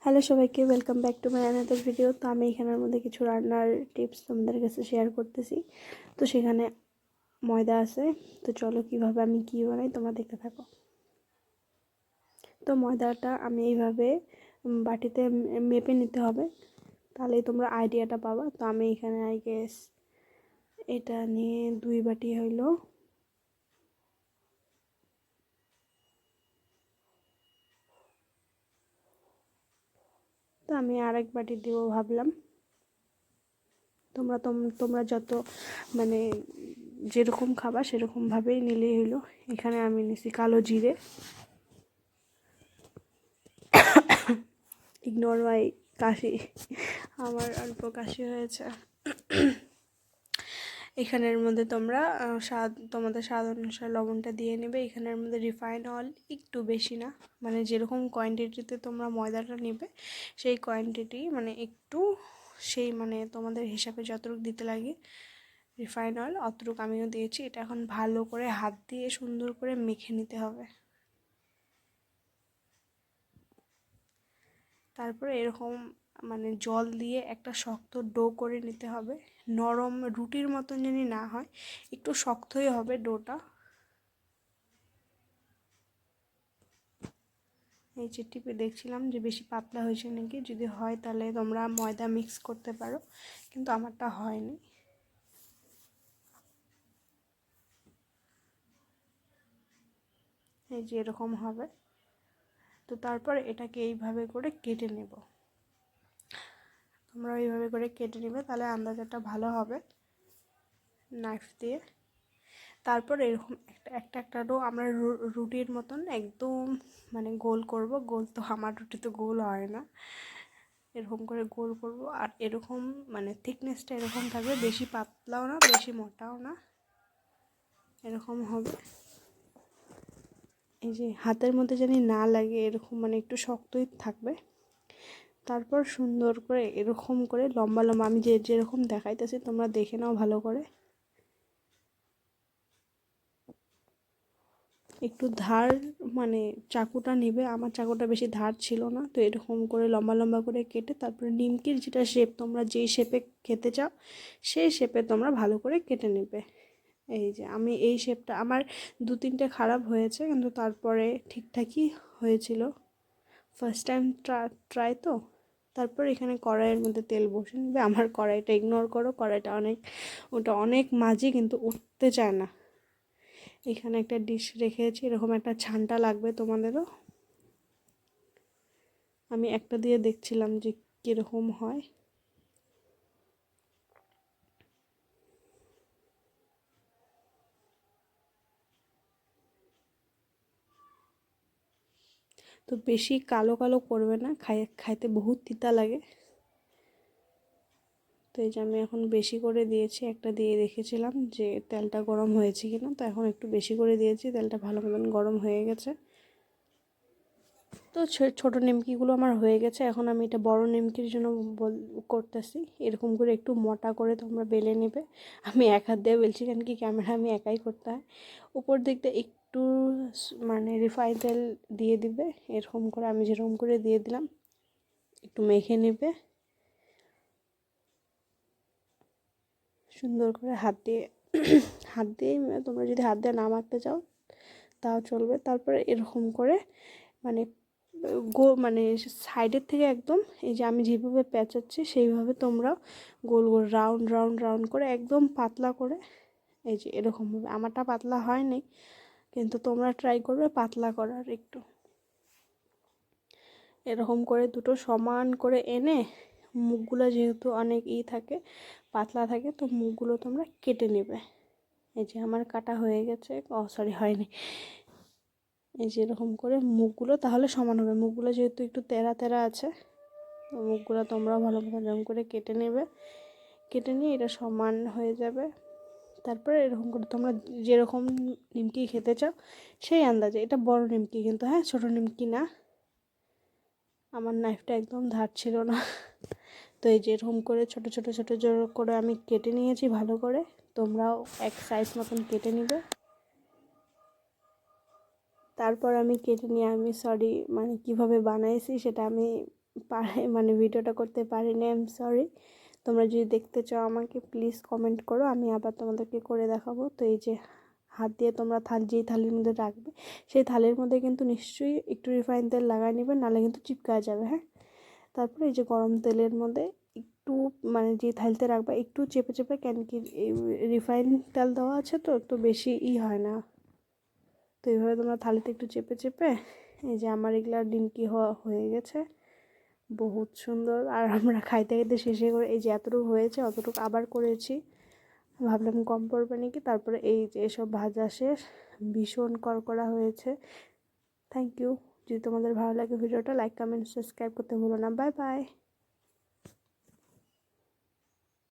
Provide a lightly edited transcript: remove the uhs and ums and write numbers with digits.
Hello সবাইকে, welcome back to my another video. তো আমি এখানের মধ্যে কিছু রান্নার টিপস তোমাদের কাছে শেয়ার করতেছি। তো সেখানে ময়দা আছে, তো চলো কিভাবে আমি কী বানাই তোমরা দেখতে থাকো। তো ময়দাটা আমি এইভাবে বাটিতে মেপে নিতে হবে, তাহলেই তোমরা আইডিয়াটা পাবা। তো আমি এখানে আই গেস এটা নিয়ে 2 বাটি হইলো। তো আমি আরেক বাটি দিব ভাবলাম। তোমরা যত মানে যেরকম খাবা সেরকমভাবেই নিলেই হলো। এখানে আমি নিছি কালো জিরে, ইগনোর মাই কাশি, আমার অল্প কাশি হয়েছে। এখানের মধ্যে তোমরা তোমাদের স্বাদ অনুসারে লবণটা দিয়ে নেবে। এখানের মধ্যে রিফাইন অয়েল একটু বেশি না, মানে যেরকম কোয়ান্টিটিতে তোমরা ময়দাটা নেবে সেই কোয়ান্টিটি মানে একটু সেই মানে তোমাদের হিসাবে যতটুকু দিতে লাগে রিফাইন অয়েল অতটুকু আমিও দিয়েছি। এটা এখন ভালো করে হাত দিয়ে সুন্দর করে মেখে নিতে হবে। তারপরে এরকম মানে জল দিয়ে একটা শক্ত ডো করে নিতে হবে। নরম রুটির মতন যেন না হয়, একটু শক্তই হবে ডোটা। এই যে টিপে দেখছিলাম যে বেশি পাতলা হয়েছে নাকি, যদি হয় তাহলে তোমরা ময়দা মিক্স করতে পারো, কিন্তু আমারটা হয়নি। এই যে এরকম হবে। তো তারপর এটাকে এইভাবে করে কেটে নেব। তোমরা এইভাবে করে কেটে নেবে, তাহলে আন্দাজটা ভালো হবে নাইফ দিয়ে। তারপর এরকম একটা ডো আমরা রুটির মতন একদম মানে গোল করব। গোল তো আমার রুটি তো গোল হয় না, এরকম করে গোল করব। আর এরকম মানে থিকনেসটা এরকম থাকবে, বেশি পাতলাও না বেশি মোটাও না, এরকম হবে। এই যে হাতের মধ্যে জানি না লাগে এরকম, মানে একটু শক্তই থাকবে। তারপর সুন্দর করে এরকম করে লম্বা লম্বা আমি যেরকম দেখাইতেছি তোমরা দেখে নাও ভালো করে। একটু ধার মানে চাকুটা নেবে, আমার চাকুটা বেশি ধার ছিল না, তো এরকম করে লম্বা লম্বা করে কেটে তারপরে নিমকির যেটা শেপ তোমরা যেই শেপে খেতে চাও সেই শেপে তোমরা ভালো করে কেটে নেবে। এই যে আমি এই শেপটা আমার 2-3টে খারাপ হয়েছে, কিন্তু তারপরে ঠিকঠাকই হয়েছিল, ফার্স্ট টাইম ট্রাই তো। তারপর এখানে কড়াইয়ের মধ্যে তেল বসে নেবে। আমার কড়াইটা ইগনোর করো, কড়াইটা ওটা অনেক মাঝি কিন্তু উঠতে চায় না। এখানে একটা ডিশ রেখেছি, এরকম একটা ছানটা লাগবে তোমাদেরও। আমি একটা দিয়ে দেখছিলাম যে কীরকম হয়। তো বেশি কালো কালো করবে না, খাইতে বহুত তিতা লাগে। তো এই যে আমি এখন বেশি করে দিয়েছি, একটা দিয়ে দেখেছিলাম যে তেলটা গরম হয়েছে কিনা, তো এখন একটু বেশি করে দিয়েছি, তেলটা ভালো মতন গরম হয়ে গেছে। তো ছোটো নিমকিগুলো আমার হয়ে গেছে। এখন আমি এটা বড় নিমকির জন্য করতেছি। এরকম করে একটু মোটা করে তোমরা বেলে নেবে। আমি এক হাত দিয়ে বেলছি, কেন কি ক্যামেরা আমি একাই করতে হয়। উপর দিকটা একটু মানে রিফাইন তেল দিয়ে দিবে, এরকম করে আমি যেরকম করে দিয়ে দিলাম। একটু মেখে নেবে সুন্দর করে হাত দিয়ে। হাত দিয়েই তোমরা যদি হাত দিয়ে না মাখতে চাও তাও চলবে। তারপরে এরকম করে মানে মানে সাইডের থেকে একদম এই যে আমি যেভাবে পেঁচাচ্ছি সেইভাবে তোমরা গোল গোল রাউন্ড রাউন্ড রাউন্ড করে একদম পাতলা করে এই যে এরকমভাবে। আমারটা পাতলা হয়নি, কিন্তু তোমরা ট্রাই করবে পাতলা করার একটু। এরকম করে দুটো সমান করে এনে মুখগুলো যেহেতু অনেক থাকে পাতলা থাকে, তো মুখগুলো তোমরা কেটে নেবে। এই যে আমার কাটা হয়ে গেছে, সরি হয়নি। এই যে এরকম করে মুখগুলো তাহলে সমান হবে। মুখগুলো যেহেতু একটু তেরা তেরা আছে, তো মুখগুলো তোমরাও ভালো মতো এরকম করে কেটে নেবে। কেটে নিয়ে এটা সমান হয়ে যাবে। তারপরে এরকম করে তোমরা যেরকম নিমকি খেতে চাও সেই আন্দাজে। এটা বড় নিমকি কিন্তু, হ্যাঁ ছোটো নিমকি না। আমার নাইফটা একদম ধার ছিল না। তো এই যে এরকম করে ছোটো ছোটো ছোটো জোর করে আমি কেটে নিয়েছি ভালো করে। তোমরাও এক সাইজ মতন কেটে নেবে। তারপর আমি কেটে নিয়ে আমি মানে কীভাবে বানাইছি সেটা আমি মানে ভিডিওটা করতে পারিনি, আই এম সরি। তোমরা যদি দেখতে চাও আমাকে প্লিজ কমেন্ট করো, আমি আবার তোমাদেরকে করে দেখাবো। তো এই যে হাত দিয়ে তোমরা যেই থালির মধ্যে রাখবে সেই থালির মধ্যে কিন্তু নিশ্চয়ই একটু রিফাইন তেল লাগাই নেবে, নাহলে কিন্তু চিপকা যাবে। হ্যাঁ, তারপরে এই যে গরম তেলের মধ্যে একটু মানে যে থালিতে রাখবা একটু চেপে চেপে, কেন কি রিফাইন তেল দেওয়া আছে তো তো বেশি হয় না। তো এইভাবে তোমরা থালিতে একটু চেপে চেপে, এই যে আমার এগুলা ডিমকি হয়ে গেছে বহুত সুন্দর। আর আমরা খাইতে খাইতে শেষে করে এই যে এতটুকু হয়েছে অতটুকু আবার করেছি, ভাবলাম কম পড়বে নাকি। তারপরে এই যে এসব ভাজা শেষ, ভীষণ কড়কড়া হয়েছে। Thank you. যদি তোমাদের ভালো লাগে ভিডিওটা লাইক কমেন্ট সাবস্ক্রাইব করতে ভুলো না। Bye bye.